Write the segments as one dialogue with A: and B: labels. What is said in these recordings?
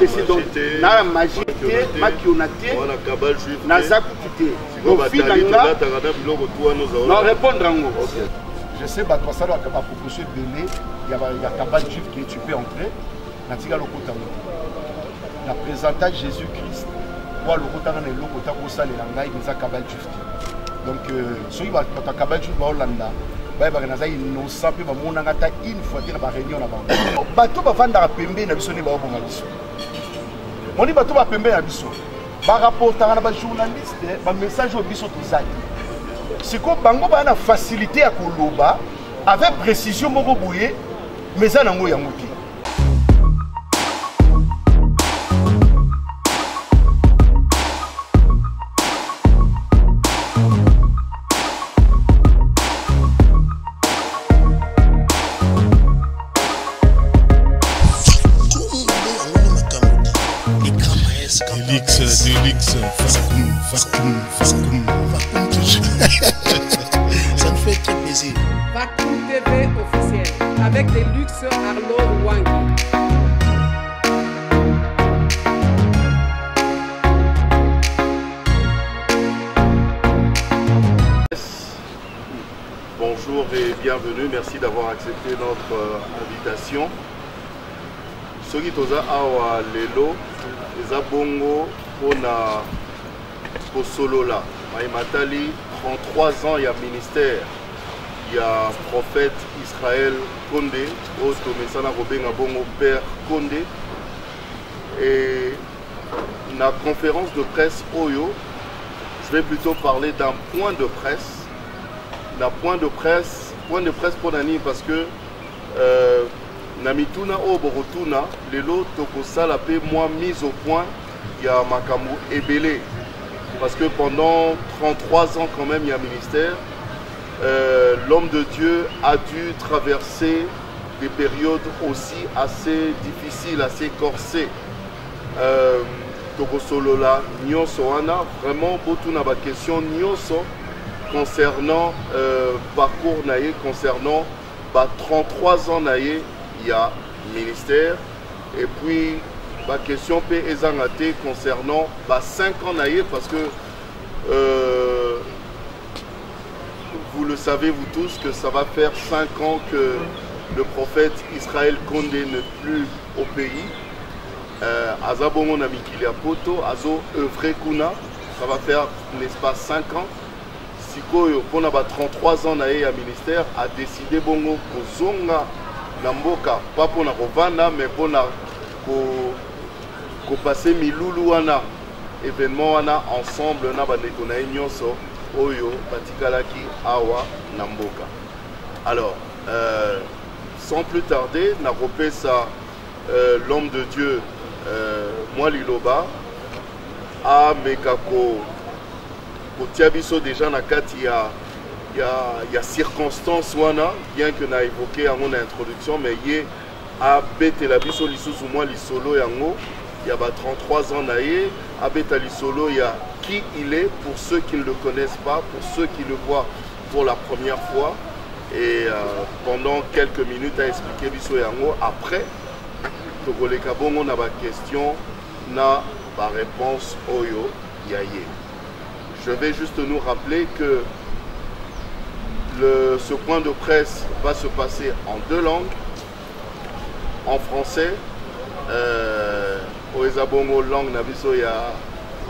A: apesi donc na magie te makiona te naza kutu te kofi na nga non répondre yango je sais bato basala baproposition ebele ya cabane juive qui tu peux entrer natika lokota ngo na présenta Jésus Christ wa lokota na eloko ta kosalela ngai miza cabane juive donc soki bato ya cabane juive baolanda bayebaka naza innocent mpe bamonanga ata une fois te na baréunion na bango bato bavandaka pembeni na biso nde baobonga biso moni bato bapembeni na biso barapportaka na bajournaliste bamessage oyo biso tozali siko bango baya na facilité ya koloba avec précision moko boye mais eza nango yango te.
B: Ça me fait très plaisir.
C: Vacuum TV officiel avec des luxe Arlo Wangi.
D: Bonjour et bienvenue, merci d'avoir accepté notre invitation. Soki toza awa lelo eza bongo pona kosolola Maïmatali 33 ans il y a ministère il y a prophète Israël Condé autre mesana robenga bongo père Condé et la conférence de presse Oyo je vais plutôt parler d'un point de presse point de presse pour Nani parce que Namituna o borotuna lelo tokosala pe moi mise au point il y a makambo ebele parce que pendant 33 ans quand même il y a ministère l'homme de Dieu a dû traverser des périodes aussi assez difficiles, assez corsées. Tokosolola nyonso wana vraiment botuna ba question nyonso concernant parcours naïe concernant 33 ans naïe il y a ministère et puis ma question peut ezangate concernant 5 ans naïe parce que vous le savez vous tous que ça va faire 5 ans que le prophète Israël Condé n'est plus au pays. Azabongo Namikili Poto, Azo œuvré Kuna, ça va faire n'est-ce pas 5 ans. Sikoyo, pour 33 ans naïe à ministère, a décidé Bongo Kozonga Namboka, pas pour la Rovana, mais pour passer Miloulou wana événement wana ensemble na bandeko na nyonso oyo batikalaki awa Namboka. Alors sans plus tarder na kopesa l'homme de Dieu moi Liloba a mekako kotia biso déjà na kati il y a circonstances wana bien que na évoqué en mon introduction mais yé a bete la biso lisusu moi lisolo yango il y a 33 ans naïe a bete lisolo il y a qui il est pour ceux qui ne le connaissent pas pour ceux qui le voient pour la première fois et pendant quelques minutes à expliquer biso yango après tokoleka bongo na ba question na ba réponse oyo yaye. Je vais juste nous rappeler que ce point de presse va se passer en 2 langues, en français, au Ezabongo langue nabiso ya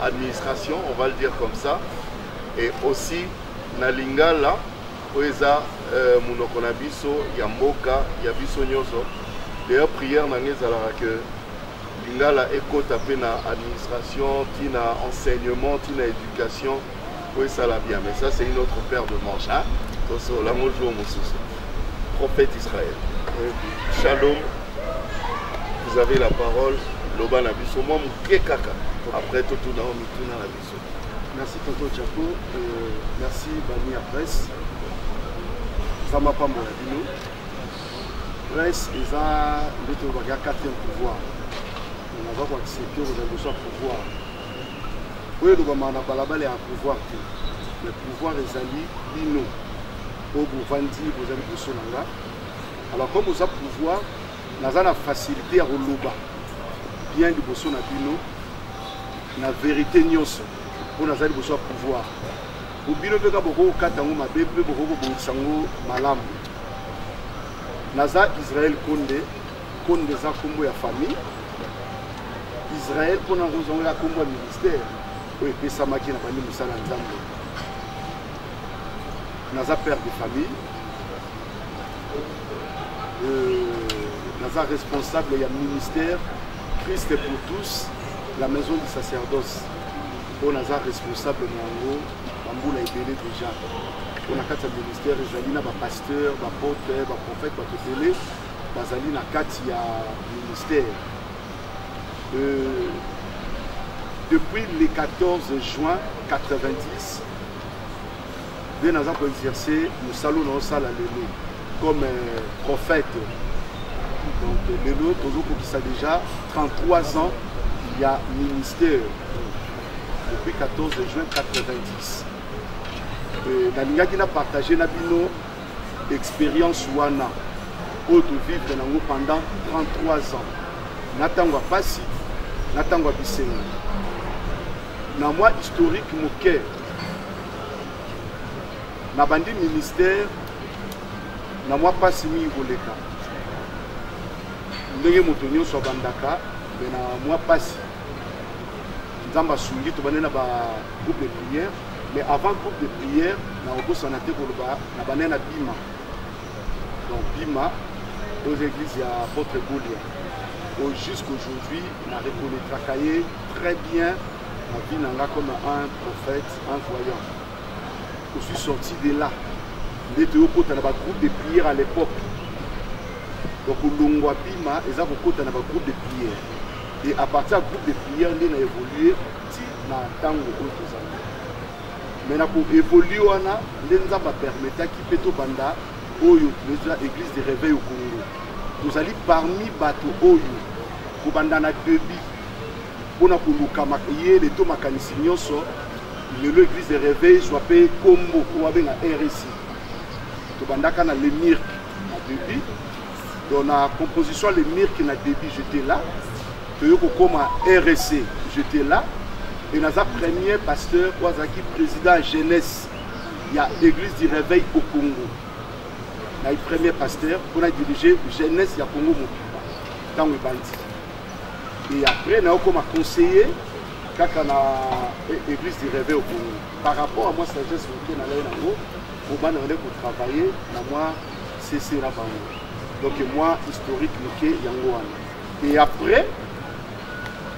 D: administration, on va le dire comme ça, et aussi na lingala, au Eza munoko nabiso ya mboka ya biso nyoso. D'ailleurs prière nangezala que lingala eko tapé na administration, tina enseignement, tina éducation. Oui, ça l'a bien, mais ça c'est une autre paire de manches. Hein? Prophète Israël. Shalom, vous avez la parole. Loba Nabiso, moi, Kaka. Après, tout Naomi, tout Nabiso.
A: Merci, Tonton Tchako. Merci, Bani à presse. Ça m'a pas mal dit. Presse, ils ont le 4e pouvoir. On va voir que c'est que vous avez besoin de pouvoir. Oui, nous avons un pouvoir. Le pouvoir est allié, bino. Au Bouvandi, vous avez besoin de là. Alors, comme vous avez pouvoir, nous avons la facilité à l'Oba. bien liboso na bino na vérité nyonso pour na zali liboso pouvoir pour bino peka boko katango mabe pe boko bosango malamu naza Israël Konde za kombo ya famille Israël pour na rozongo ya kombo ya ministère o epesa maki na bandi musala nzambe naza père de famille naza responsable du ministère Christ est pour tous, la maison du sacerdoce. On a responsable de Bamboula et Bélé déjà. On a quatre ministères, Zalina, pasteur, apôtre, prophète, télé, Zalina, quatre ministère. Depuis le 14 juin 90, nous avons exercé le salon dans salle comme prophète. Donc, les autres qui sont déjà 33 ans, il y a ministère depuis 14 juin 90. Nalinga qui a partagé notre expérience wana pour vivre pendant 33 ans. Natangwa Passi, Natangwa Bisenga. Na moi historique moké. Na bandi ministère, na moi Passi mi voleka. Ndenge moto nyonso bandaka na moi Passi. Nzamba sungi to banena ba groupe de prière, mais avant groupe de prière na okosana te koloba na banena bima. Donc bima aux églises ya apôtre Boulia. Jusqu'aujourd'hui, on a reconnu très bien ma vie comme un prophète, un voyant. Je suis sorti de là. J'étais au côté d'un groupe de prière à l'époque. Donc, on a bima, et ça, on a un groupe de prière. Et à partir du groupe de prière, on a évolué dans le temps où on a maintenant, pour évoluer, on a permis d'équiper tout le monde l'église de réveil au Congo. Nous allons parmi bateau Oyo, pour bandana debi, pour na kuluka makiye les to makanisi nyonso, l'église de réveil soit payé combo pour avoir un RSI. To bandaka na le mirk na debi, dans la composition le mirk na debi j'étais là, to yoko comme RSC j'étais là, et naza premier pasteur Kwazaki président jeunesse, il y a l'église du réveil au Congo. Le premier pasteur pour diriger jeunesse ya Congo dans le bandi. Et après nous comme conseiller quand on a l'église du réveil au Congo. Par rapport à moi sagesse qui na là pour travailler na moi c'est là bas. Donc moi historique que yango wana. Et après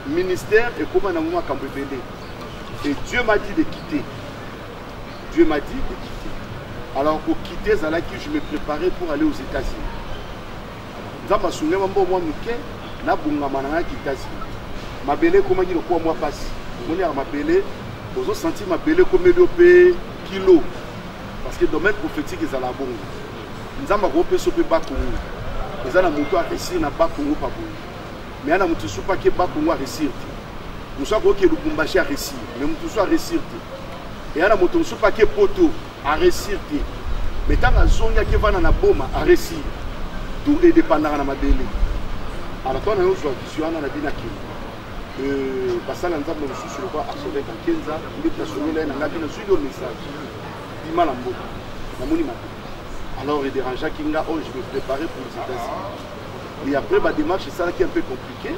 A: ministère et comment na moi kambebele. Et Dieu m'a dit de quitter. Dieu m'a dit de quitter. Alors pour quitter Zalaki, je me préparais pour aller aux États-Unis. Nzamba sunga mambo moi muke na bunga mananga kitasi. Mabele comment dire quoi moi passe. Moni a mabele, ozo senti mabele comme dopé kilo. Parce que domaine prophétique est à la bonga. Nzamba ko pe sope ba Congo. Ezana muto a réussir na ba Congo pa bonga. Mais ana mutu supa ke ba Congo a réussir. Muso ko ke Lubumbashi a réussir, mais mutu so a réussir. Et ana mutu supa ke poto à réussir. Mais tant que zone qui va dans la bombe à réussir, tout est dépendant de ma belle. Alors quand on a une vision, on a dit que parce que nous avons reçu sur le roi Archevêque en 15 ans, il est national, on a dit le message. Il m'a l'embauché. Alors il dérangeait Kinga, oh je me préparais pour les États-Unis. Et après ma démarche, c'est ça qui est un peu compliqué.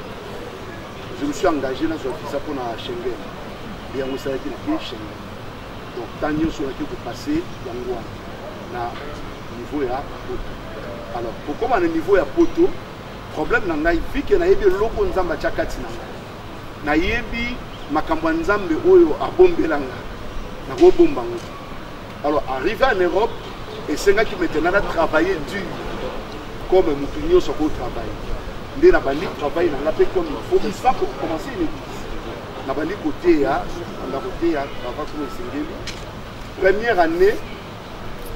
A: Je me suis engagé dans un visa pour Schengen. Et on s'est dit que Schengen. Donc, tant que sur laquelle vous passez, Yangoua, na niveau ya poto. Alors, pourquoi on a niveau ya poto? Problème n'a vu que na yebi loko nzamba chakati na yebi makambo nzambe oyo abombelanga na go bombango. Alors, arrivé en Europe, et c'est là qui maintenant a travaillé dur comme Moutounio sur le travail. Ndé na bandi travail na ngapé comme il faut, mais ça pour commencer une église. Na bandi côté ya, na côté ya travail comme Sengeli. Première année,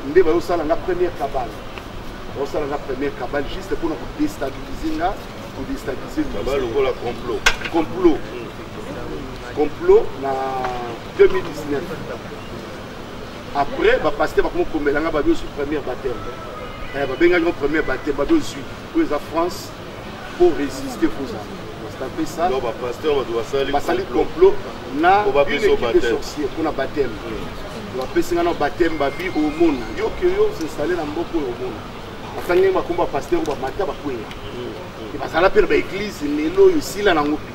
A: nous avons fait la première cabale. Nous avons fait la première cabale juste pour nous déstabiliser. Pour déstabiliser le cabale ou la complot. Complot. Complot en 2019. Après, le pasteur va commencer à faire le premier baptême. Il va faire le premier baptême. Il va faire la France pour résister aux armes. c'est un peu ça.
D: Non, pasteur
A: va salir complot na une équipe de sorciers pour na baptême. Va passer na baptême babi au monde. Yo que yo s'installer dans beaucoup au monde. Atangi ba komba pasteur ba mata ba kwenye. Et va sala per ba église lelo ici là na ngopi.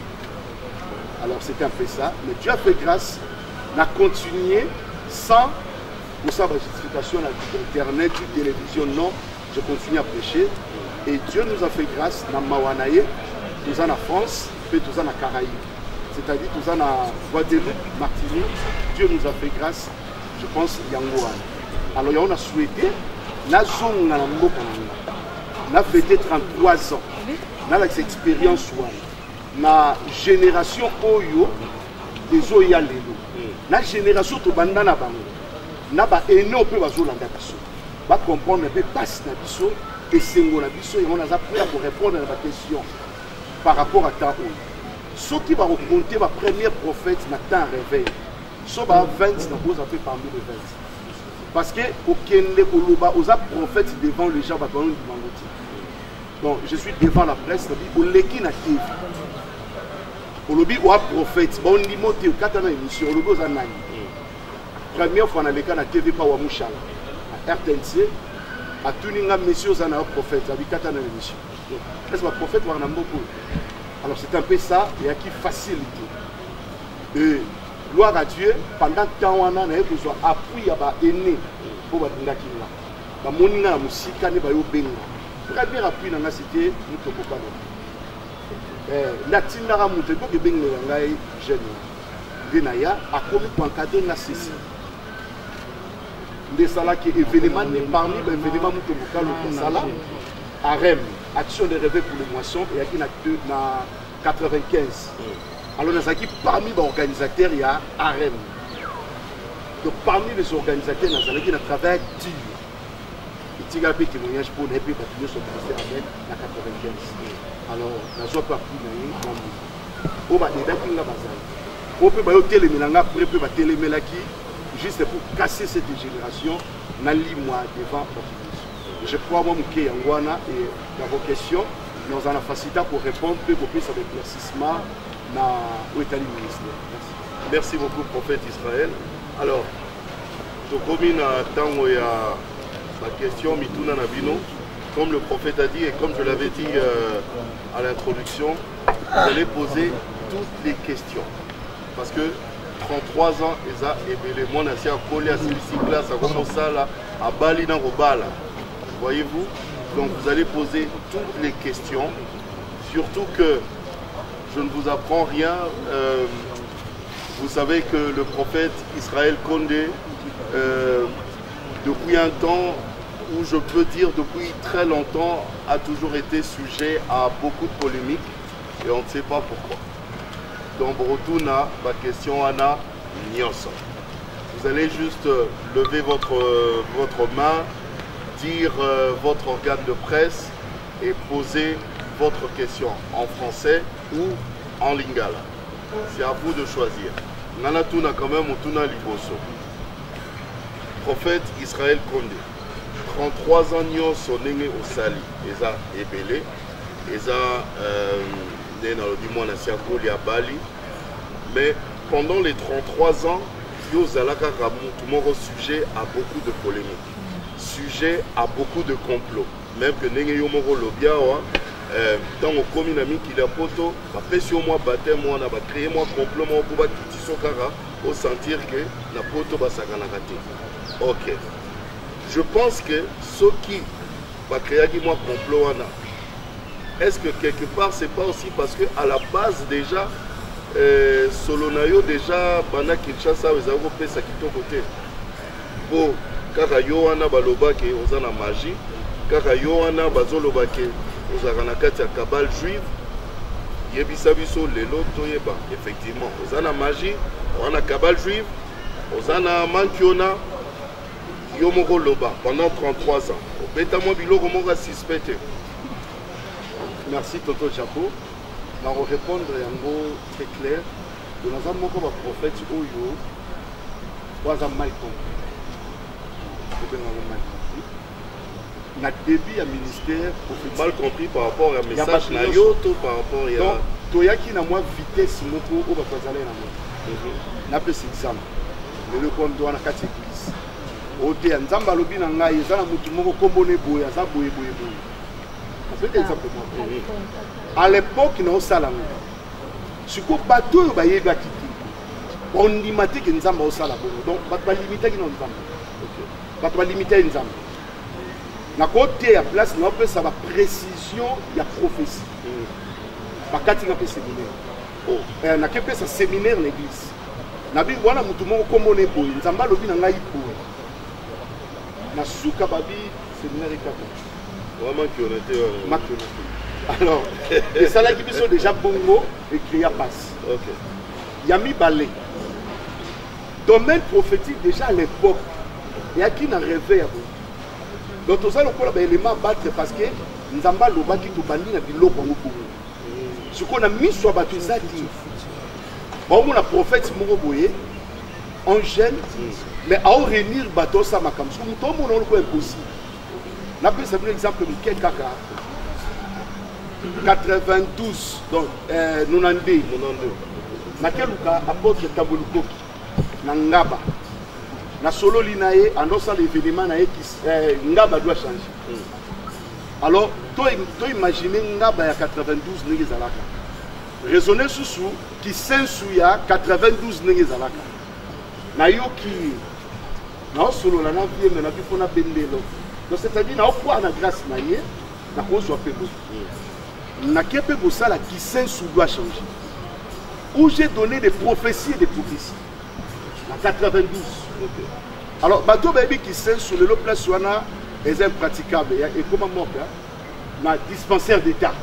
A: Alors c'était un peu ça, mais Dieu a fait grâce, on a continué sans pour ça, la justification internet, télévision, non, je continue à prêcher. Et Dieu nous a fait grâce dans Mawanaye, nous sommes en France, puis nous sommes en Caraïbes. C'est-à-dire nous sommes en Guadeloupe, Martinique, Dieu nous a fait grâce, je pense, Yangoan. Alors on a souhaité, on a fêté 33 ans, on a l'expérience, la génération Oyo, des Oya Lelo, la génération Tobanda Bango. Na ba ene on peut bazolanda biso ba comprendre un peu passe na biso et sengo na biso et on a appris pour répondre à la question par rapport à temps ceux qui va raconter ma première prophète na temps réveil so ba 20 na pose un peu parmi les 20 parce que okende koloba aux prophètes devant les gens ba parler du mangoti. Donc je suis devant la presse au leki na TV olobi o prophète ba on limote katana émission olobi aux anani. Première fois, on a le cas de la TV par Wamouchala, à RTNC, à tous les messieurs, on a un prophète, à Bikata dans l'émission. Est-ce que le prophète va en avoir beaucoup? Alors c'est un peu ça, il y a qui facilité. Et gloire à Dieu, pendant que temps, on a besoin d'appui à l'aîné pour la Kina. La monina, la musique, la benga. Premier appui dans la cité, nous te coupons. La Tinara Moutebo, qui est benga, jeune. Venaya a commis pour encadrer la Cécile. Des salles qui est événement parmi les événements de Sala, AREM, Action de réveil pour les moissons, et il y a 95. Alors, dans parmi les organisateurs, il y a AREM. Donc, parmi les organisateurs, il y a un travail dur. Il y a un témoignage pour les bâtiments sur le ministère à 95. Alors, la joie pas plus on va dire on peut télémélanger juste pour casser cette génération devant la population. Je crois que Yangwana et dans vos questions, nous avons la facilité pour répondre pour plus avec l'éclaircissement au État du ministère.
D: Merci beaucoup, prophète Israël. Alors, je commune à temps il y a la question Mituna Nabino. Comme le prophète a dit et comme je l'avais dit à l'introduction, vous allez poser toutes les questions. Parce que 33 ans, et les mois naissent à coller à celui-ci, là, ça commence ça, là, à Bali dans Robala. Voyez-vous? Donc vous allez poser toutes les questions. Surtout que je ne vous apprends rien. Vous savez que le prophète Israël Condé, depuis un temps, où je peux dire depuis très longtemps, a toujours été sujet à beaucoup de polémiques. Et on ne sait pas pourquoi. Donc, Brotuna, ma question, Anna, Nyonso. Vous allez juste lever votre main, dire votre organe de presse et poser votre question en français ou en lingala. C'est à vous de choisir. Nana Tuna quand même, Tuna Liboso. Prophète Israël Condé. 33 ans, Nyonso, Nenge Osali. Eza Ebele. Eza... du moins à Bali. Mais pendant les 33 ans, Yozalaka Ramout, sujet à beaucoup de polémiques, sujet à beaucoup de complots. Même que Nenge Yomoro Lobiawa, dans le communami qui a poto, après sur moi, baptême, on a créé moi complot, moi, pour au sentir que la poto va s'aganagati. Ok. Je pense que ceux qui va créer moi complot, est-ce que quelque part c'est pas aussi parce que à la base déjà Solonayo déjà bana Kinshasa ils ont fait ça qui ton côté pour kaka yoana baloba ke ozana magie kaka yoana bazoloba ke ozana kati ya cabale juive yebisa biso lelo toyeba effectivement ozana magie ozana cabale juive ozana mankiona yomoko loba pendant 33 ans obeta mo biloko moko suspecté.
A: Merci Toto Chapo. Je vais répondre un mot très clair. Nous avons un prophète Oyo. Nous avons mal compris. Dans le début du ministère,
D: mal compris par rapport à un message Nayoto, par rapport à.
A: Donc, toyaki na moi vitesse moko o batazala na moi na pesi examen le ko ndo na kati église o te nzamba lobi na ngai ezana mutu moko kombone boye aza boye boye boye peut exemple moi à l'époque na osala ngo siko bato yo bayebi akiki on limité que nzamba osala bongo donc bato ba limité ki na nzamba bato ba limité nzamba na côté ya place na opesa ba précision ya prophétie bakati na pe séminaire na kepe sa séminaire l'église na bi wana mutu moko kombone boye nzamba lobi na ngai boye na suka babi séminaire ekaka
D: vraiment qui on était
A: alors et ça là qui sont déjà bongo écrit à passe
D: OK
A: yami balé domaine prophétique déjà à l'époque et à qui n'a rêvé à vous donc tout ça le quoi élément battre parce que nzamba lobaki to bandi na biloko ngoko ce qu'on a mis sur bateau ça dit bon mon prophète moko boye en jeune mais à réunir bateau ça makam parce que tout le monde est impossible n'a pas un exemple de quel kaka 92 donc 92 na keluka apôtre Tabulukoki na ngaba na solo linaye annonçant l'événement na qui ngaba doit changer alors toi imaginer ngaba ya 92 ndenge zalaka raisonner sous qui sensu ya 92 ndenge zalaka na yoki na solo la na vie mais na bifona bendelo donc c'est-à-dire na quoi na grâce na ye na ko so pe na kepe bosala qui sensu doit changer où j'ai donné des prophéties et des prophéties en 92 alors bateau baby qui sensu le place wana est impraticable et comment mort na dispensaire d'état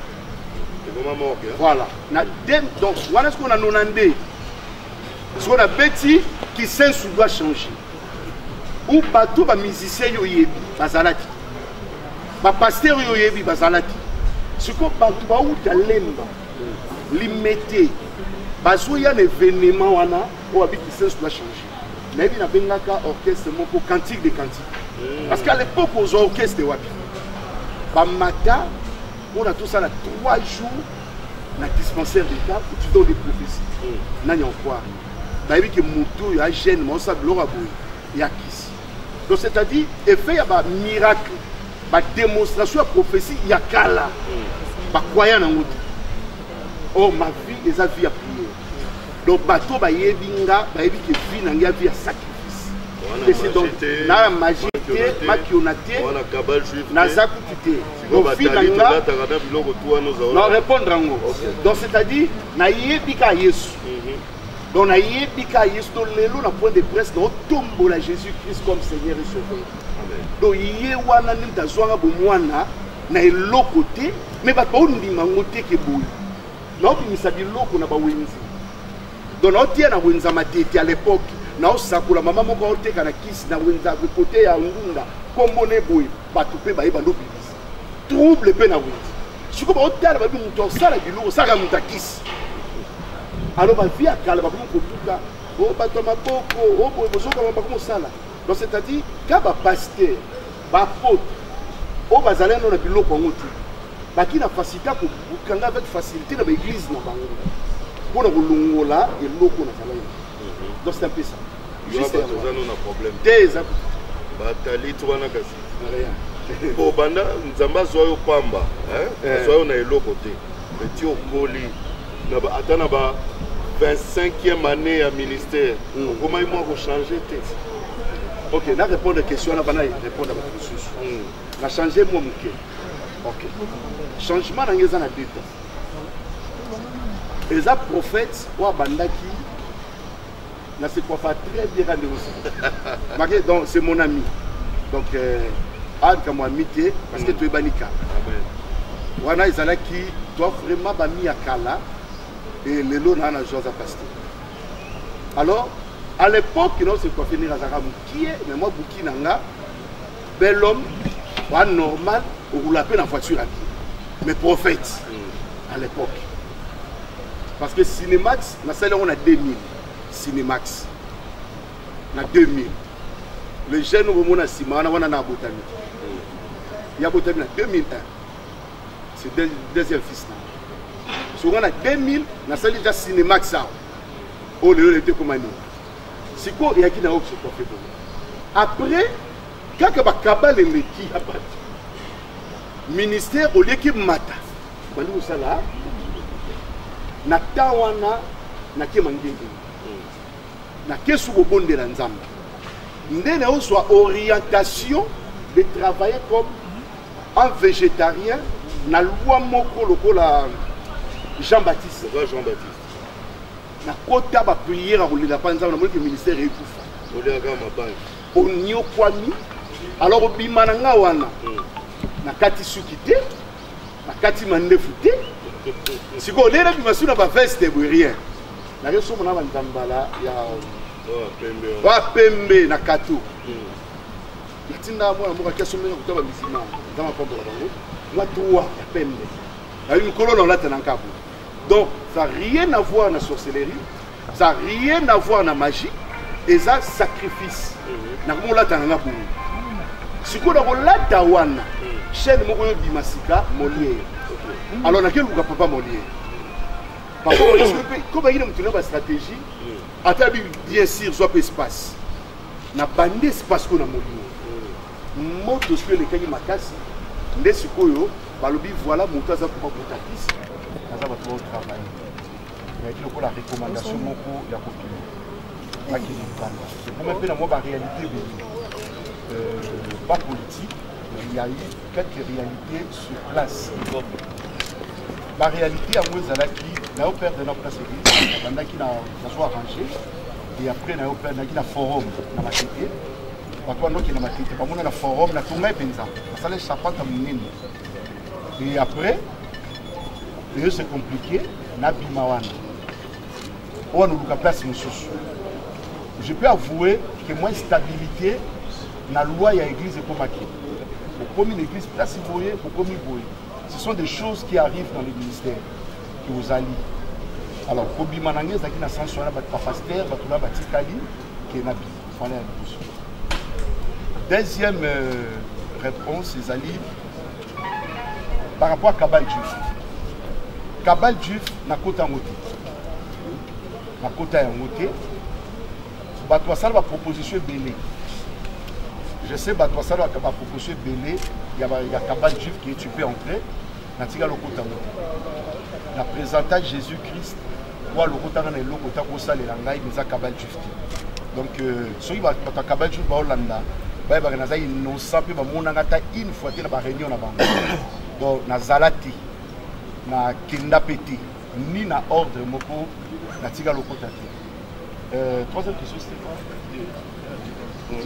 A: voilà donc voilà ce qu'on a nonandé ce qu'on a bêti qui sensu doit changer ou bateau ba musicien yo yebi bazalaki ba pasteur yo yebi bazalaki ce qu'on bateau ba ou talemba limité bazo ya l'événement wana ou habit qui sensu doit changer mais il na bengaka orchestre moko cantique de cantique parce qu'à l'époque aux orchestres wapi ba mata on a tout ça là 3 jours na dispensaire d'état où tu donnes des prophéties nani en quoi ba yebi que mutu ya jeune mo sa blora boy ya kisi donc c'est-à-dire effet ya ba miracle ba démonstration ya prophétie ya kala ba croyant na ngutu oh ma vie les a vie à prier donc bateau ba yebinga ba yebi que vie na ngia vie à sacrifice et c'est donc na magie makionate na zakutite donc vie na nga non répondre ango donc c'est-à-dire na yebika Yesu donc na yebika Yesu to lelo na point de presse na tombo la Jésus-Christ comme Seigneur et Sauveur donc yé wana ni tazwanga bomwana na eloko te mais ba ko ndima ngote ke boyi na obimisa biloko na ba wenzi donc na otia na wenza matete à l'époque na osakula mama moko oteka na kisi na wenza côté ya ngunda kombone boyi batu pe ba yeba lobibisa trouble pe na wenzi siko ba otala ba bi muto sala biloko saka mutakisi alors ba vie akala ba ko tuka o bato maboko o bozoka ba ko sala donc c'est-à-dire ka ba pasteur ba apôtre o bazalé no na biloko ngoti ba ki na facilité ko bukanga avec facilité na ba église na bango pour kolongola eloko na sala donc c'est un peu ça
D: juste un problème
A: des
D: batali twana kasi bo banda nzamba zoyo pamba zoyo na eloko te petit okoli na ba atana ba 25e année à ministère comment ils m'ont changé tête
A: OK na répondre à question na bana répondre à votre question na changer moi muke OK changement na ngeza na deta les prophètes ou bandaki na se quoi faire très bien rendez aussi donc c'est mon ami donc ad comme ami parce que tu es banika wana izalaki toi vraiment ba mi akala et le lot na Joseph pasteur alors à l'époque non c'est quoi finir à Zakamu qui est mais moi Buki nanga bel homme pas normal au roule la peine en voiture à pied mais prophète à l'époque parce que Cinemax na salle on a 2000 Cinemax na 2000 le jeune au moment na Simana wana na botami il y a botami na 2001 c'est deuxième fils là on a 2000 na sali déjà Cinemax ça oh le était comme année c'est quoi il y a qui n'a aucun fait après quand ba kabale le qui a pas ministère au lieu qui mata bali usala na tawana na ke mangenge na ke su bonde la nzamba ndene o soit orientation de travailler comme un végétarien na loi moko lokola Jean-Baptiste na kota ba prière à rouler la panza na le ministère ekufa
D: olia kama banki
A: onyo kwani alors bimana nga wana na kati sukite na kati mandefu te siko lera bimasu na ba veste rien na reso mona bandambala ya wa pembe na kato yatinda mwana moka keso menga kutaba misima dans ma pombe la bango watu wa pembe na une colonne là tena nkapo donc ça n'a rien à voir na sorcellerie ça n'a rien à voir na magie et ça sacrifice na ko la tena ngapo siko na ko la tawana chaîne moko yo bimasika Molière alors na quel papa Molière papa comment il a une stratégie ata bien sûr soit espace na bande espace ko na Molière moto sur les kaki makasi nde sikoyo balobi voilà montaza pour botakis kaza ba trop travail mais il faut la recommandation moko ya copine pas qui nous parle pour même na moi ba réalité pas politique il y a eu quelques réalités sur place la réalité à moi zalaki na opère de notre place banda qui na soit arrangé et après na opère na qui na forum na matete bato wana okende matete bamona na forum na tonga epenza basala chapata monene et après c'est compliqué na bima wana oyo noluka place mosusu je peux avouer que moi stabilité na loi ya église ekomaki okomi l'église place boye okomi boye ce sont des choses qui arrivent dans le ministère qui vous allient alors kobima na nge ezalaki na sens wana bato bapaster bato na batikali ke na bima fana ya liboso. Deuxième réponse, les alliés, par rapport à Kabal Juif. Kabal Juif n'a qu'autant moté. N'a qu'autant moté. Batouassal va proposition belé. Je sais Batouassal va proposition belé. Il y a Kabal Juif qui est tu peux entrer. N'a tiga le côté moté. La présentation Jésus-Christ. Ou le côté dans le côté où ça les langailles mais à Kabal Juif. Donc celui qui va Kabal Juif va Hollanda. Bah bah na za innocent pe ba mona ngata une fois te na ba réunion na bango donc na zalati na kinda peti ni na ordre moko na tiga lokota te troisième question c'était quoi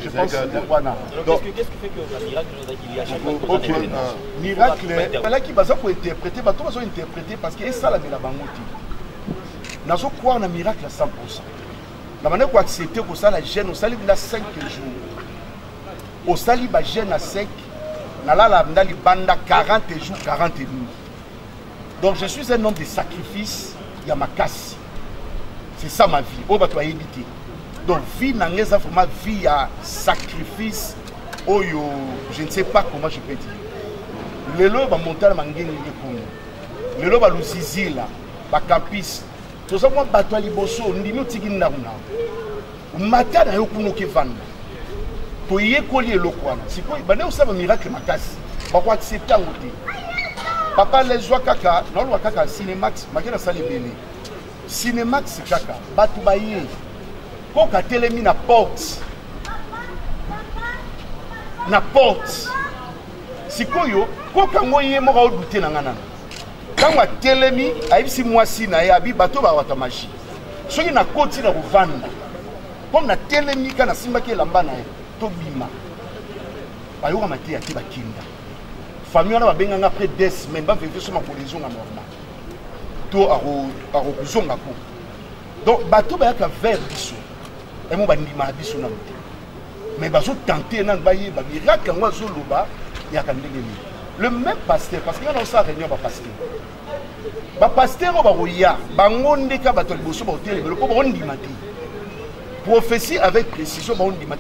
A: je pense voilà donc
E: qu'est-ce qui fait que le miracle il y a chaque fois
A: miracle là qui baza pour interpréter ba to bazo interpréter parce que ça la de la bango ti nazo croire na miracle à 100% la manière pour accepter que ça la gêne au sali na 5 jours au sali ba jeune à sec na la ndali banda 40 jours 40 nuits. Donc je suis un homme de sacrifice ya makasi. C'est ça ma vie. Oh ba to éviter. Donc vie na ngeza vraiment vie à sacrifice oyo je ne sais pas comment je peux dire. Lelo ba montagne mangeni ngekono. Lelo ba lusizila ba campis. To ça moi ba to liboso ndimi tiki ndamuna. Matana yo kuno ke vanda. Pour y coller le coin. Si quoi, ben on sait un miracle makasi. Pourquoi accepter en côté? Papa les joie kaka, non le kaka Cinemax, makena sali bene. Cinemax kaka, batu baye. Koka telemi na porte. Na porte. Si quoi yo, koka ngoye mo ka douter na ngana. Quand wa telemi, ayibisi mwasi na ya bi bato ba watamashi. Soki na koti na kovanda. Comme na telemi kana simba ke lamba na ye. Tobima bayoka mate ya tiba kinda famille wana babenga après 2 semaines ba vivre sur ma collision normal to aro kuzonga ko donc bato bayaka vers biso et mo bandima biso na mote mais bazo tenter na baye ba miracle ngwa zo loba ya kandenge ni le même pasteur parce que on sa réunion ba pasteur ba roya bangonde ka bato liboso ba hotel le ko ba ndima te. Prophétie avec précision, on dit, dans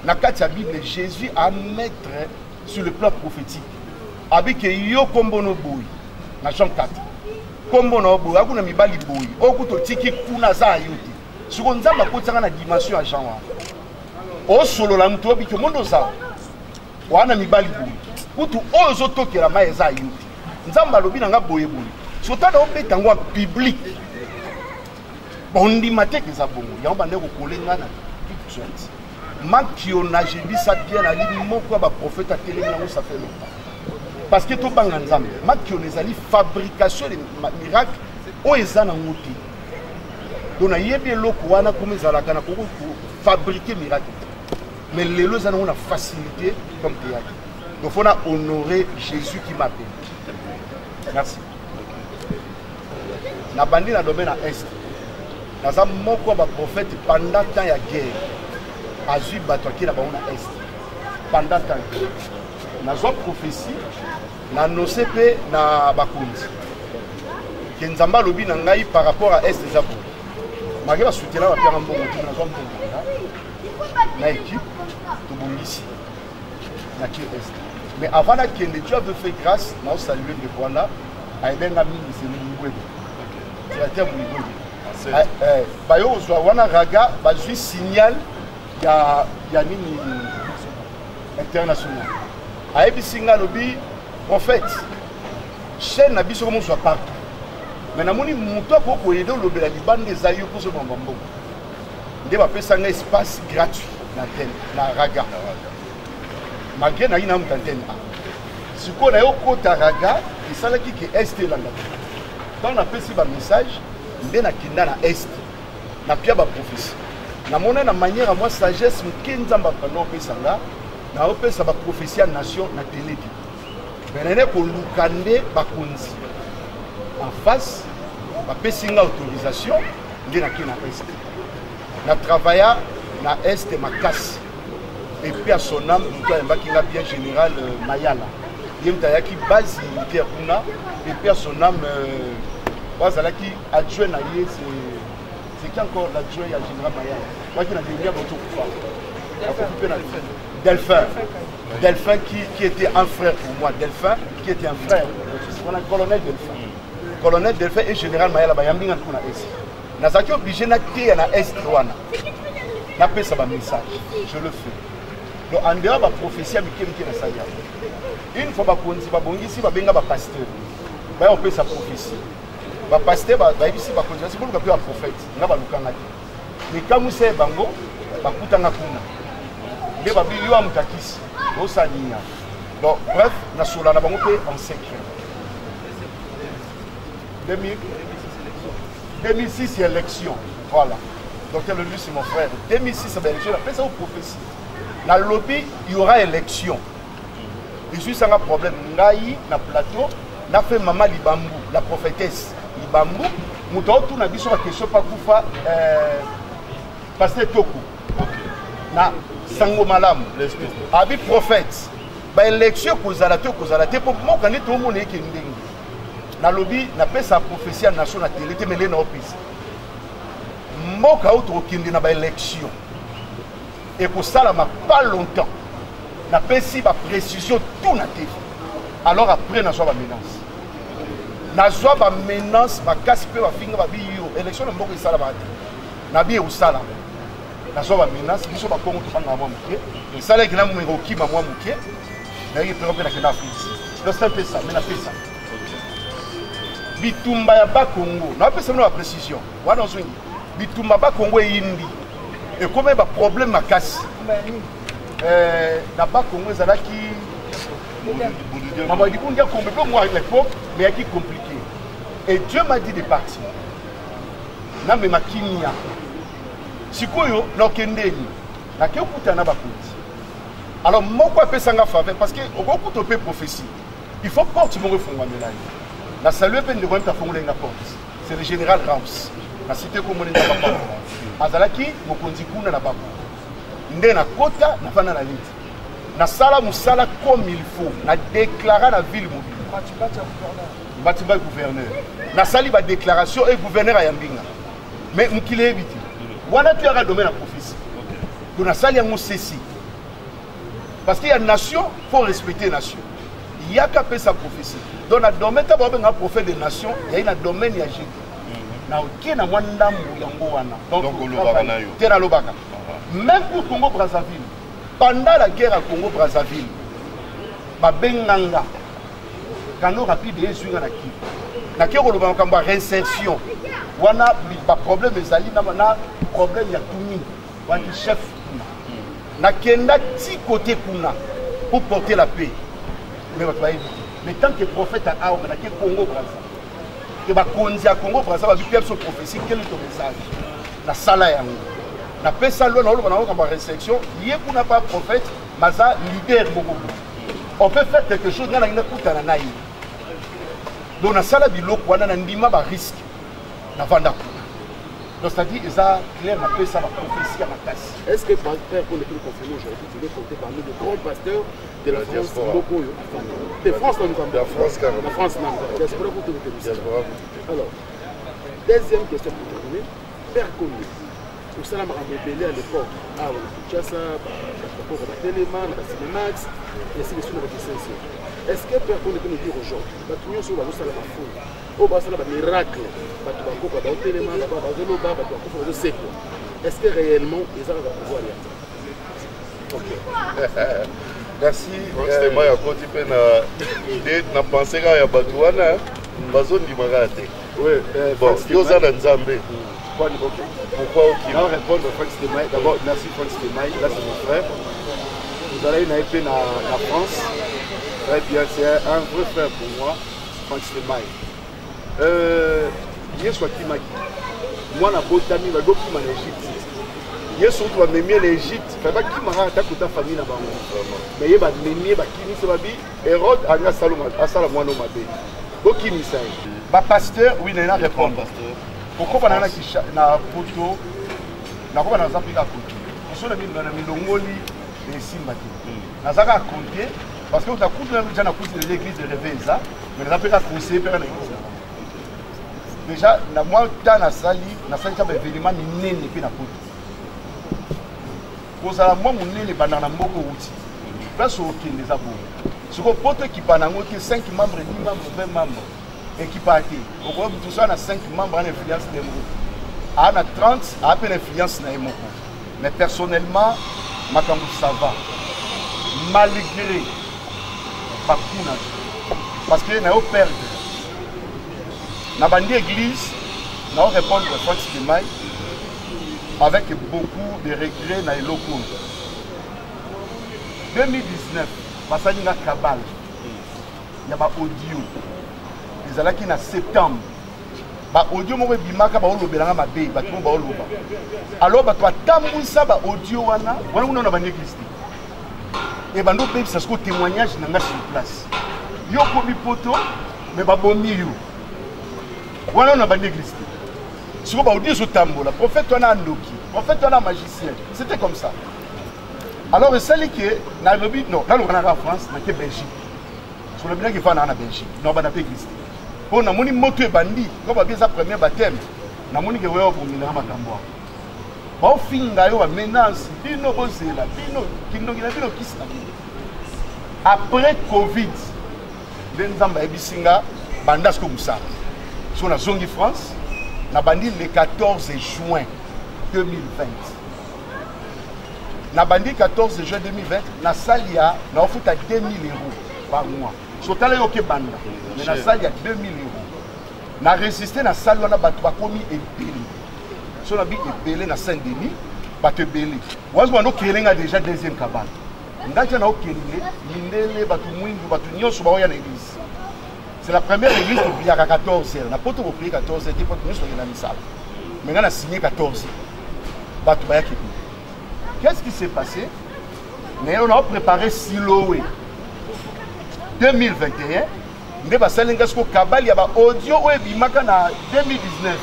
A: la Bible, Jésus a mettre sur le plan prophétique. Avec Yo Kombono Boui, dans Jean 4. kombo na obo akuna mibali boyi okuto tiki kuna za yuti siko nzamba kotanga na dimension ya genre o solo la mtu obi ke mondo za wana mibali boyi kutu ozo tokela mai za yuti nzamba lobi na nga boye boyi sotana obeta ngwa public bondi mateke za bongo ya obande ko kolenga na pictures makio na jebisa bien ali moko ba prophète a télé na ça fait longtemps parce que to banga nzambe makio nezali fabrication de miracles o ezana ngoti dona yebi loko wana comme ezalaka na ko fabriquer miracle mais lelo ezana una facilité comme théâtre donc faut honorer Jésus qui m'appelle. Merci. Na bandi na domaine à est naza moko ba prophète pendant temps ya guerre azui bato qui na ba na est pendant temps na zo prophétie na nosepe na bakundi ke nzamba lobi na ngai par rapport à est za bo mageba soutenir ba pera mbongo tu na zo mbongo na équipe to bongisi na qui est mais avant que Dieu veut faire grâce na saluer le voilà aidenga mingi c'est le directeur Mouigwe bayo ozwa wana raga bazui signal ya nini international ayebi singa lobi prophète chaîne na biso comme soit partout mais namoni muto ko ko yedo lobela libande za yo pour ce mbambo nde ba pesa nga espace gratuit na tel na raga malgré na ina mtantene siko na yo kota raga isalaki ke est langa quand on a pesi ba message nde na kinda na est na pia ba prophétie na mona na manière à moi sagesse mkenza mbapano pesanga na opesa ba prophétie à nation na télé benene ko lukande bakunzi en face ba pesinga autorisation nde na kina est na travailla na est makasi et puis à son âme toi mbakinga bien général Mayala yemta qui base militaire kuna et puis à son âme voilà qui adjoint à yé c'est qui encore l'adjoint à général Mayala moi qui n'a déjà beaucoup Delphin qui était un frère pour moi Delphin qui était un frère on a colonel Delphin et général Mayala bayambinga kuna esi nazaki obligé na té na est wana na pesa ba message je le fais. Donc en dehors de la prophétie, une fois que si on a pasteur, on peut sa prophétie. Le pasteur, c'est pour le prophète. Mais quand vous savez, bango, donc bref, on a en secret. 2006, c'est l'élection. Voilà. Donc le lui, c'est mon frère. 2006, c'est l'élection. On appelle ça aux prophéties. Dans le lobby, il y aura élection. Je suis sans problème. Ngaï, na plateau, na fait maman Libambou, la prophétesse Libambou. Mouton, tout n'a pas question pas koufa. Pasteur Toku. Na Sango Malam. Avec prophète. Bah élection kozalate. Pour moi, quand tout le monde est qui na lobby, na fait sa prophétie à la nation, na télé, mais les n'opis. Moi, quand on a na élection. Et pour ça, pas longtemps. On a fait la précision tout na télé. Alors après, on a fait la menace. On a fait la menace, on a cassé la finger, on a dit l'élection, on a fait la menace. On a fait la menace, on a fait la menace. Et ça, c'est un numéro qui m'a dit on a fait la menace. Donc c'est un peu ça, on a fait ça. Bitumba ya ba Congo. On a fait la précision. Bitumba ba Congo et Indi. Et comme il y a un problème à casser, là-bas, Congo, il y a qui. Maman dit qu'on dit qu'on peut moi à l'époque, mais il y a qui compliqué. Et Dieu m'a dit de partir. Na me makinia. Sikoyo, na kendeni. Na ke okuta na bakuti. Alors moi quoi peut s'en faveur parce que au beaucoup de prophétie. Il faut porter mon refondement là. La salut peine de rentrer à fond la porte. C'est le général Rams. La cité comme on est dans la porte. Azalaki mokonzi kuna na babo nde na kota na fana na liti na sala musala comme il faut na déclarer la ville mobile batiba gouverneur na sali ba déclaration et gouverneur ayambinga mais mukile ebiti wana tu as domaine la prophétie donc na sali yango ceci parce qu'il y a une nation faut respecter nation il y a qu'à faire sa prophétie. Donc dans le domaine de prophète des nations, il y a un domaine qui a Jésus. Même pour Congo Brazzaville, pendant la guerre à Congo Brazzaville, Benganga, Kano rapide et Zunga na Kivu. Na Kivu le Bangamba réinsertion. Wana ba problème ezali na problème ya tuni. Wani chef kuna. Na kenda ti côté kuna pour porter la paix. Mais tant que prophète a Aoka na Congo Brazzaville. Que ba konzi à Congo Brazzaville ba bi prophétie quel est ton message? La sala yango. Na pesa lo na lo na ba réinsertion, yé kuna pas prophète, maza leader beaucoup. On peut faire quelque chose dans la kutana na yi. Donc na sala biloko wana na ndima ba risque na vanda. Donc c'est-à-dire ça clair na pesa ba prophétie à ma casse.
F: Est-ce que pasteur pour le plus confirmé aujourd'hui tu veux compter parmi les grands pasteurs de la France Mokoyo de France dans le de France car la France non diaspora pour tout le alors deuxième question pour terminer Père Connu au salam rebellé à l'époque ah on Kinshasa pour la Téléman la Cinemax et ainsi de suite avec les est-ce que Père Connu peut nous dire aujourd'hui batunyo sur la salam fou au bas salam miracle batu bakoko ba Téléman ba bazolo ba batu bakoko ba seko est-ce que réellement ils arrivent à pouvoir y
D: OK merci c'est moi à côté na penser qu'il y a batu wana bazondi magate
A: oui
D: bon yoza na nzambe
A: pourquoi ok on va répondre Franck Stemay d'abord merci Franck Stemay là c'est mon frère vous allez une épée na France très bien c'est un vrai frère pour moi Franck Stemay Yesu akimaki moi na botami ba doki en Égypte Yesu tu va même en Égypte fa ba kimara ta kuta famille na bango mais ye ba memi ba kimi se ba bi Hérode anga Salomon asala mwana mabe doki misai ba pasteur oui na répondre pasteur pourquoi pas na poto na ko na zapika poto so na milongoli les simbati na zaka compter parce que on a coupé déjà na coupé de l'église de Réveil mais na peka conseiller peka na église déjà na moi dans la salle ça ba événement minene pe na poto kozala moi monene banda na mboko uti place au kende za bo siko poto ki banango ke 5 membres 10 membres 20 membres équipe à qui au groupe tout ça on a 5 membres en influence de moi on a 30 à peine influence na moi mais personnellement makambu ça va malgré bakuna parce que na au perdre na bandi église na répondre à Franck Stemay avec beaucoup de regrets na eloko 2019 basani na kabal ya ba audio ezalaki na septembre ba audio moko bimaka ba olobelanga mabe bato ba oloba alors bato atambwisa ba audio wana na ba église et bando pe ça ce témoignage na nga sur place yo komi poto mais ba bomi yo wana na ba église siko ba audio so tambola prophète wana andoki prophète wana magicien c'était comme ça alors celle qui est Nairobi non dans le Canada France na Belgique sur le bien qui va na Belgique non ba na église pour na moni moto e bandi ko ba bien sa premier baptême na moni ke wewe bomina makambo ba ofinga yo ba menace bino bozela bino kindongila bino kisa après Covid benzamba ebisinga bandas ko musa sur la zone de France na bandi le 14 juin 2020 na bandi 14 juin 2020 na salia na ofuta 2000 € par mois sotala yo ke banda mais na salle ya 2000 €. Na résister na salle wana bato bakomi ebele. So na bi ebele na Saint-Denis, bato ebele. Wazo wana okelenga déjà deuxième kabane. Ngati na okelele, mindele bato mwindu bato nyonso ba oya na église. C'est la première église qui a 14 heures. Na poto ko prier 14 heures, poto nyonso na misala. Maintenant na signé 14 heures. Bato ba ya kepi. Qu'est-ce qui s'est passé? Mais on a préparé Siloé 2021. Nde basalenga sko kabali ya ba audio ebimaka na 2019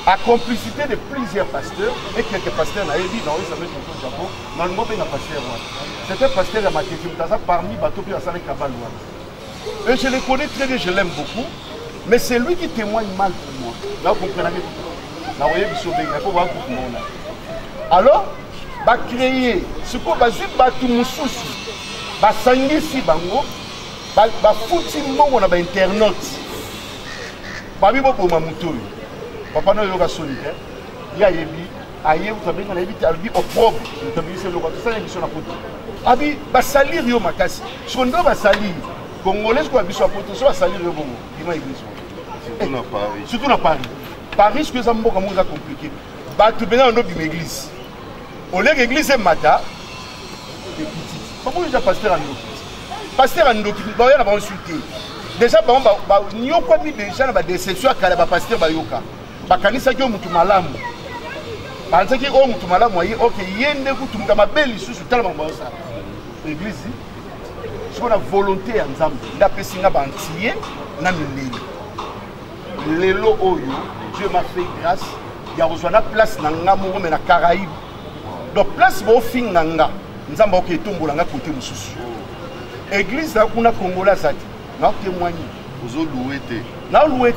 A: à complicité de plusieurs pasteurs et quelques pasteurs na ebi na ça met au Japon na ngo pe na pasteur moi c'était pasteur ya Matete Mutaza parmi bato pe asale kabali wa et je le connais très bien, je l'aime beaucoup mais c'est lui qui témoigne mal pour moi là vous comprenez na voyez biso benga ko ba ku mona alors ba créer ce ko ba zui ba tu mususu ba sangisi bango bafuti mbongo na bainternaute babi boboma moto oyo papa no yoka soni te ya yebi aye utabenga na yebi te albi opprobre tabisi loko tosala émission na poto abi basalir yo makasi sondo basalir congolais ko biso poto so basalir yo bongo dima église surtout na Paris Paris que ça mboka mo za compliqué batu bena ndo bi église oleg église mata comment déjà pasteur en pasteur en ba ya na ba insulter déjà ba nyoko mi déjà na ba déception akala ba pasteur ba yoka ba kanisa ki mutu malamu ba nzaki o mutu malamu ayi OK yende kutumka mabeli susu tala ba sa église c'est une volonté en Nzambe nda pesinga ba antier na mileli lelo oyo Dieu m'a fait grâce ya rejoindre place na ngamo mais na Caraïbes donc place bo finganga Nzambe OK tombola nga côté mususu église là kuna Congolais zati na témoigner vous louer na louer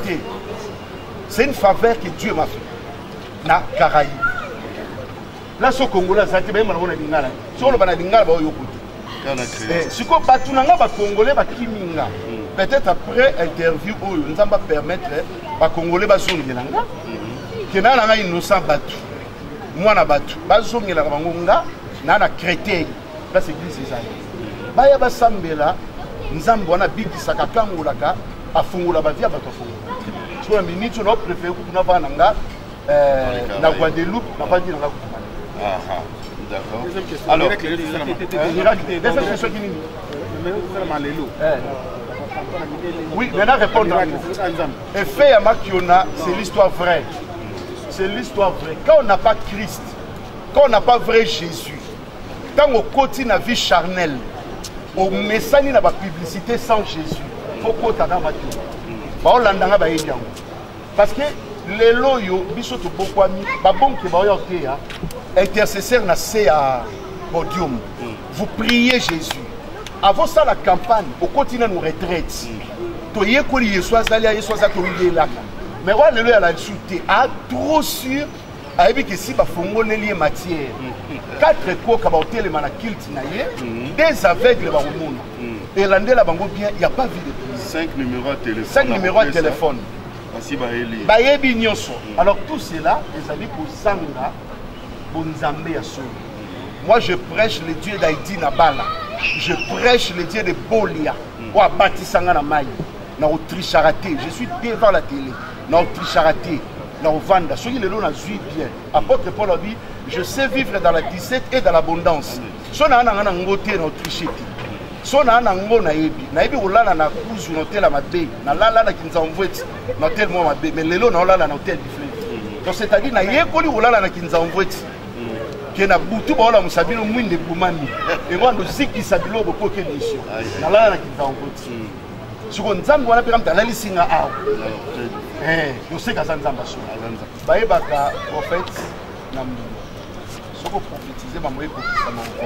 A: c'est une faveur que Dieu m'a fait na Caraïbes là ce Congolais zati ba mona lingala so lo bana lingala ba yo côté siko batu nanga ba Congolais ba kiminga peut-être après interview oyo Nzamba permettre ba Congolais ba zongela nga kena na innocent batu mwana batu ba zongela bango nga na chrétien là c'est église ezali baya basambela Nzambe wana bikisaka kangolaka afungula ba via bato afungula so na minute no préfère kuna bana nga na Guadeloupe na pas dire nga kutumana aha d'accord alors deuxième question qui oui, maintenant répondre à nous. Et fait à Makiona, c'est l'histoire vraie. C'est l'histoire vraie. Quand on n'a pas Christ, quand on n'a pas vrai Jésus, quand on continue la vie charnelle, on met ça dans la publicité sans Jésus, il faut qu'on t'en a parce que les loyaux, bisoto beaucoup amis, babon qui va y intercesseur na à podium. Vous priez Jésus. Avant ça, la campagne, au continent nous retraite. Mais voilà, le à la chuté, à trop sûr, avec que si bafongo les matières, 4 coques à bâtir les manakilt des aveugles au monde. Et l'année la bango bien, il n'y a pas vu de plus. 5 numéros de téléphone. 5 numéros de téléphone. Alors tout cela, les amis pour Sanga, pour Nzambe à Solo. Moi je prêche le Dieu d'Haïti Nabala. Je prêche le Dieu de Bolia. Ou à Batisanga na Maï. Na Autriche raté. Je suis devant la télé. Na Autriche raté. Na Ovanda. Soyez le nom na Zui bien. Apôtre Paul a dit, je sais vivre dans la 17 et dans l'abondance. So na ana na ngote na Autriche. So na ana ngo na yebi. Na yebi olala na kuzu na hotel mabe. Na lala na kinza envoyé na hotel mo mabe. Mais lelo na olala na hotel different. Donc c'est-à-dire na yekoli olala na kinza envoyé. Na butu baola musabino mwinde bumani engwando ziki sabilo bokoke mission nalala na kinzango siko Nzambe wana pe kamta lalisinga awo yoseka za Nzambe so bayebaka prophète na soko prophétiser ba moye ko kisama ko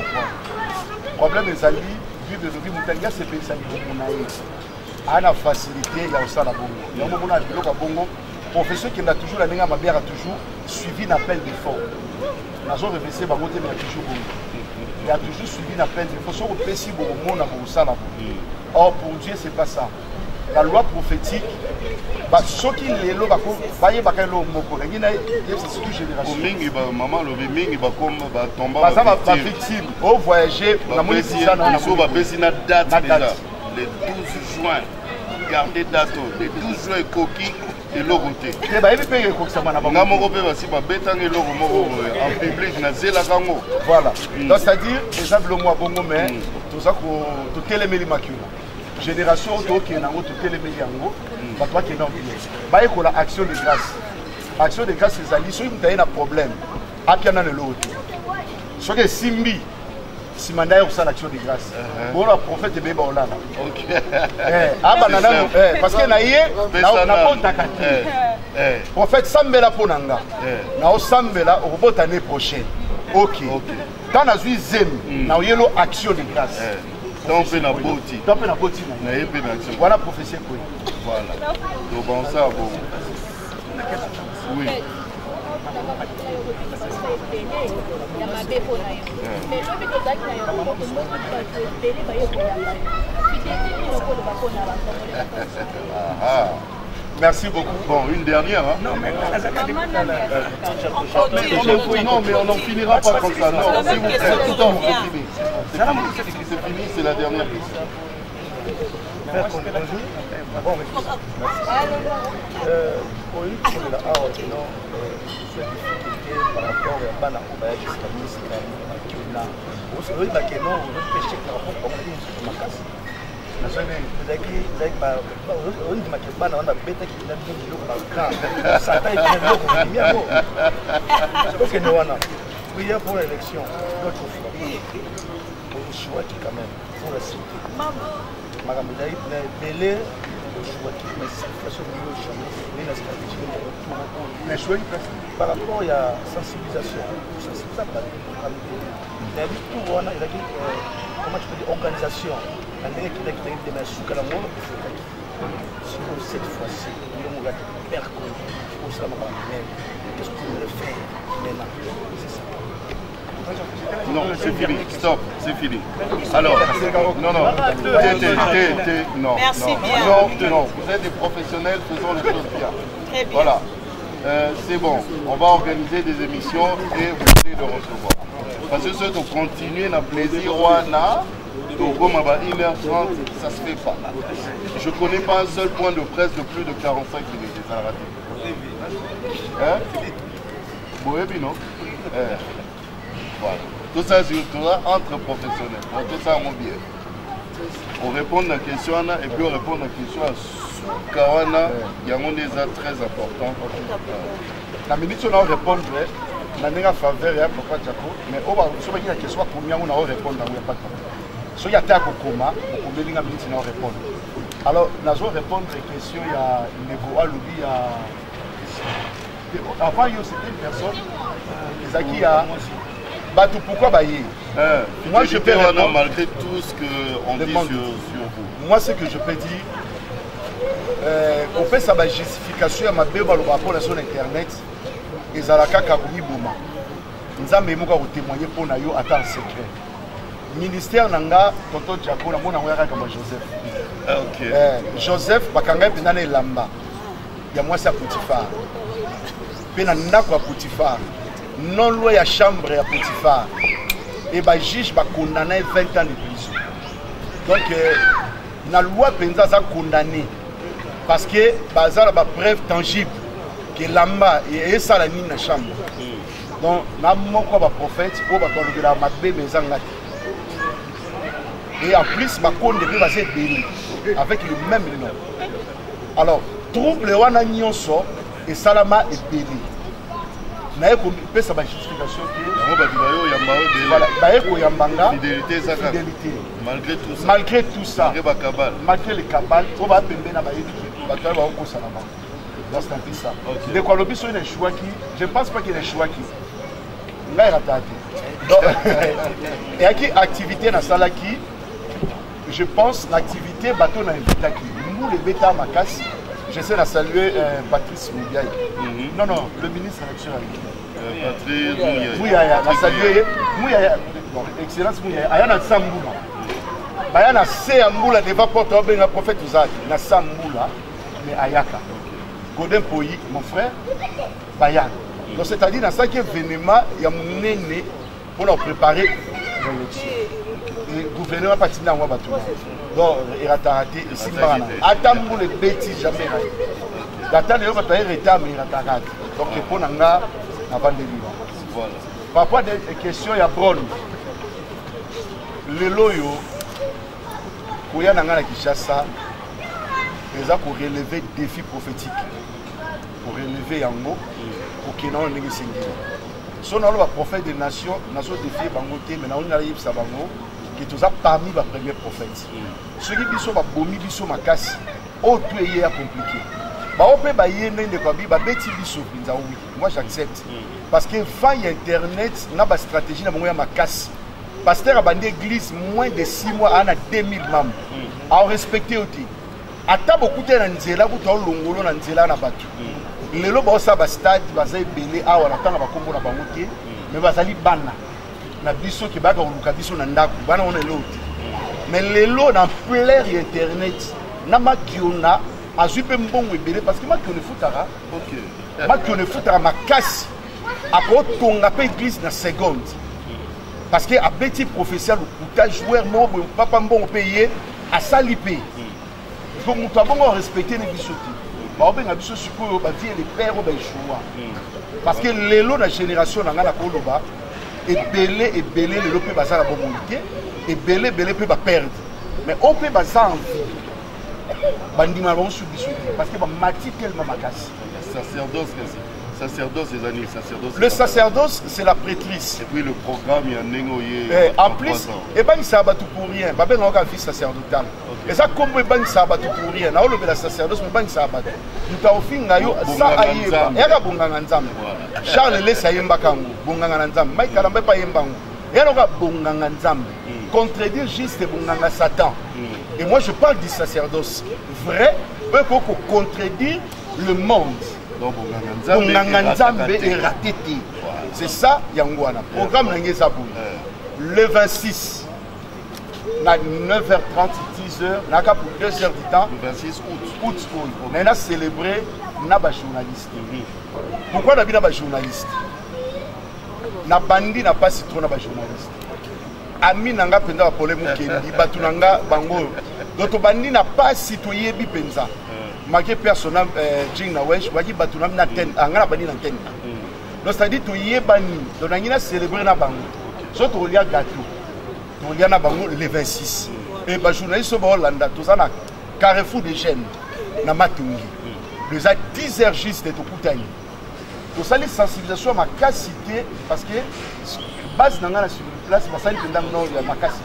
A: problème ezali bible de mutanga se pesa ni bomona ye ana facilité ya osala bongo yango mona biloko bongo professeur qui n'a toujours la ninga mabera toujours suivi l'appel de fort. Nous avons réveillé ma beauté, mais il y a toujours suivi l'appel de fort. Sauf que si vous avez ça là. Or pour Dieu c'est pas ça. La loi prophétique, ceux qui les lois, voyez pas quel mot moko. Il y a c'est une génération. Mingi ba maman le mingi ba comme ba tomba. Parce que ba victime. Au voyager, on a monté ça dans la. Ils ont baissé la date déjà. Le 12 juin. Gardez date. Le 12 juin coquille. Et l'oroté. Et bah il peut payer quoi que ça m'a n'abandonné. N'a pas payé si ma bête en l'oro en public n'a zéla kango. Voilà. Donc c'est-à-dire exemple le mois bongo mais tout ça pour tout quel émeli makuna. Génération auto qui n'a auto quel émeli yango. Bah toi qui n'en bien. Bah il faut la action de grâce. Action de grâce c'est ali. Si vous avez un problème, à qui en a le lot. Ce que Simbi. Si mandaye ça l'action de grâce. Bon le prophète de Beba Olala. OK. Ah banana parce que naïe na ponta kati. Prophète Sambela ponanga. Na Sambela au robot année prochaine. OK. Quand na zui zem na yelo action de grâce. Donc na boti. Donc na boti na yebe na action. Voilà prophétie quoi. Voilà. Donc bon ça bon. Oui.
D: Merci beaucoup. Bon, une dernière. Hein? Non, mais on n'en finira pas comme ça. Non, s'il vous plaît. C'est fini, c'est la dernière question.
F: Prière pour l'élection, notre foi. Le choix qui quand même, pour la cité. Madame Daïd, belé, le choix qui mais situation de la stratégie mais choix par rapport à la sensibilisation, la vie pour on a comment tu peux dire organisation, la qui est de la souka la mort, cette fois-ci, on va faire pour ça qu'est-ce que tu veux faire maintenant? C'est ça.
D: Non, c'est fini. Stop, c'est fini. Alors, non.
G: Merci bien.
D: Non, vous êtes des professionnels, faisons les choses bien.
G: Très bien.
D: Voilà. C'est bon, on va organiser des émissions et vous allez le recevoir. Parce que ceux qui continuent dans plaisir, comme à 1h30, ça se fait pas. Je ne connais pas un seul point de presse de plus de 45 minutes. Ça a raté. Hein? Boébi, non? Voilà. Tout ça, c'est entre professionnels. Tout ça, mon bien. On répond à la question et puis on répond à la question à Kawana. Il y a déjà très important.
F: La minute, on va répondre. On a une faveur, Papa Tchako. Mais on va répondre à la question combien on va répondre. Si il y a un coma, on peut dire minute on va répondre. Alors, nous allons répondre à la question. Il y a Nego Aloubi. Avant, c'était une personne. Qui a. Pourquoi bailler?
D: Moi, je peux répondre malgré tout ce qu'on dit sur vous.
F: Moi, ce que je peux dire, on fait sa justification à ma belle rapport sur Internet. Et Zalaka Kabouni Bouma. Nous avons même témoigner pour nous à temps secret. Ministère Nanga, Tonton Djako, na mona wera comme Joseph.
D: Ok.
F: Joseph, bakanga pinane lamba. Ya moi ça Potifar. Pena ndako Potifar. Non loin ya chambre ya Potifar. Et ba juge ba condamné 20 ans de prison. Donc na loi penza za condamné parce que bazala ba preuve tangible que lamba et ça la nina chambre. Donc na moko ba prophète o ba kolobela mabe bezanga. Et en plus ma conde peut passer béni avec le même nom. Alors trouble wana nyonso et salama est béni. Na eko pe sa ba justification que voilà ba eko yambanga
D: fidélité
F: malgré tout ça malgré les cabales on va pembe na ba yiki ba toi ba ko salama. Donc c'est ça. De quoi le biso une choix qui je pense pas qu'il y ait choix qui ngai raté. Donc et à qui activité na sala qui je pense l'activité bateau na invité qui nous les bêta makas. J'essaie de saluer Patrice Mouyaï. Non, le ministre de l'Action.
D: Patrice
F: Mouyaï. Je saluer Mouyaï. Excellence Mouyaï. Il y a un Samboula. Il y a un Samboula devant porter un prophète Ouzad. Il y a un Samboula, mais Ayaka. Godin Poyi, mon frère, Bayan. Donc c'est-à-dire dans chaque événement, il y a mon aîné pour leur préparer l'élection. Le gouvernement parti dans moi bateau. Donc il a raté ici bana. Attends les bêtises jamais. D'attendre le bataille retard mais il a raté. Donc il faut nanga avant de vivre. Voilà. Par rapport à des questions il y a Bron. Le loyo koya nanga na Kinshasa les a pour relever défi prophétique. Pour relever yango pour qu'il n'en ait pas. Si on a le prophète des nations, nation défié bangoté mais on a eu ça bango. Qui tous a parmi les premiers prophètes. Ceux qui sont bomi biso makasi, oh tout est compliqué. Bah on peut bailler n'importe de quoi, bah bêtis biso pinza oui. Moi j'accepte parce que faille internet n'a pas stratégie n'a pas makasi. Pasteur a bandé église moins de 6 mois à 2000 membres. À respecter aussi. Ata beaucoup de nzela ku to longolo na nzela na batu. Lelo ba sa ba stade ba za ebele awa na tanga ba kombo na bango te mais bazali bana. Na biso ki baka oluka biso na ndako bana on eloti
A: Mais les lots dans plein internet, na makiona a joué un bon webélé parce que makiona foutara. OK. Makiona foutara ma casse. Après ton appel église na seconde. Parce que à petit professionnel ou ta joueur mon papa bon payé à salipé. Donc nous avons respecté les bisous. Bah on a bisous suppose bah vie les pères au choix. Parce que les lots de la génération dans la Koloba et belé les lots peut bazar à bon monter et belé peut pas perdre. Mais on peut bazar en vie. Bandima on sous bisous parce que bah mati tellement macasse.
D: Sacerdoce des années, sacerdoce.
A: Le sacerdoce, c'est la prêtrise.
D: Et puis le programme, il y a un négoïe.
A: En plus, et ben il s'abat tout pour rien. Ben on a vie sacerdotal. Et ça comme ben il s'abat tout pour rien. Là on le la sacerdoce, mais ben il s'abat. Nous avons fait ngayo ça aïeba. Et là bonganga nzambe. Charles laisse aïemba kango. Bonganga nzambe. Mike alambe pas aïemba. Et alors bonganga nzambe. Contredire juste bonganga Satan. Et moi je parle du sacerdoce vrai, pour contredire le monde. C'est ça, Yangwana. Programme le 26, à 9h30, 10h, pour 2h du temps.
D: Le 26 août.
A: On a célébré Naba journaliste. Pourquoi on a vu journaliste? Nabandi n'a pas citron Naba journaliste. Ami Nanga Penda Polé Mukendi, Batunanga Bango. D'autres bandi n'a pas citoyen Bipenza. Marqué personnel Jing Nawesh, Waki Batunam Naten, Angana Bani Naten. Donc c'est-à-dire que tu y es banni, donc on a célébré na bango. Surtout il y a gâteau, il y a na bango le 26. Et les journalistes au Hollande, tout ça na Carrefour des Jeunes, na Matungi. Nous avons 10 heures juste de tout Koutaï. Tout ça les sensibilisations à ma cité parce que base n'a pas sur place, parce que pendant non il y a ma cité.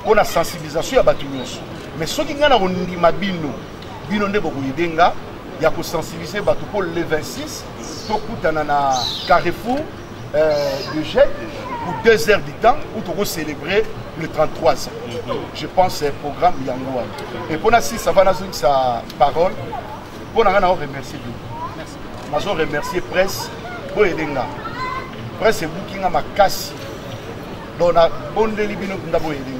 A: On a sensibilisation à Batunyoso. Mais ceux qui n'ont pas mabino. Il y a pour sensibiliser pour le 26 na Carrefour de Jet pour 2 heures du temps où tu vas célébrer le 33 ans. Je pense que c'est un programme Yangoua. Et pour nous, ça va nous sa parole. Pour nous remercier. Nous remercier presse pour aider. Presse c'est vous qui avez ma casse. Donc bon délibino pour aider.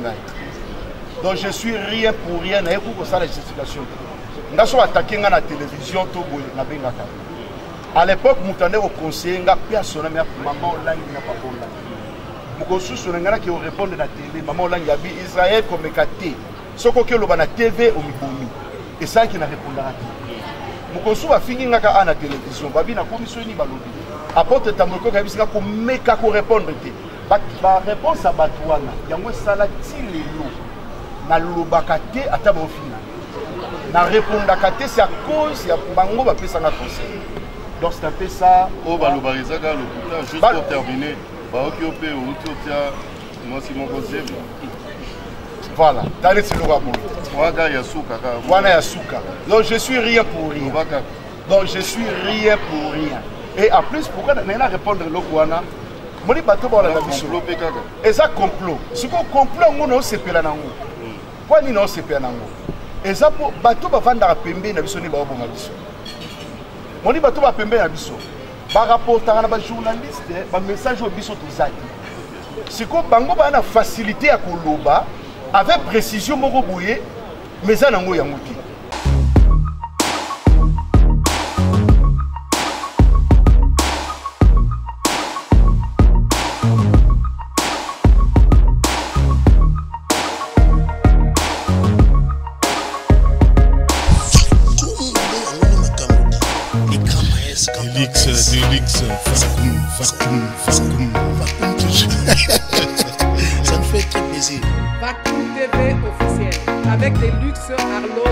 A: Donc je suis rien pour rien. Et pour ça la justification. Nous avons attaqué la télévision. À l'époque, nous avons conseillé personne, maman Lang n'a pas bon. Nous avons répondu à la télé, maman Lang a dit Israël comme Katé. Ce que l'on a la TV au Mibomi. Et ça qui n'a répondu à la télé. Nous avons fini à la télévision. Nous avons la commission de Balobi. Apporte Tamoko qui a dit qu'on répondre. La réponse à Batouana, il y a un salati na lobakate à Tabofina. Na répondre à Katé, c'est à cause de Bango va faire un conseil. Donc c'est un peu ça.
D: Oh, Balobarizaga, juste pour terminer,
A: voilà, voilà Yasuka. Donc je suis rien pour rien. Donc je suis rien pour rien. Et en plus, pourquoi on a répondre à l'Okwana? Moni bateau pour la complot. Et ça complot. Ce qu'on complot, on a CP là nango. Pourquoi ni non CP nango? Et ça pour bateau va vendre à Pembe na biso ni ba bonga biso. Moni bateau va Pembe na biso. Ba rapport à ba journaliste, ba message au biso tozaki. C'est qu'on bango ba na facilité à koloba avec précision moko boye mais ça nango yango ti.
B: Delix, Fakoum. Ça me fait très plaisir.
C: Fakoum TV officiel avec des luxes Arlo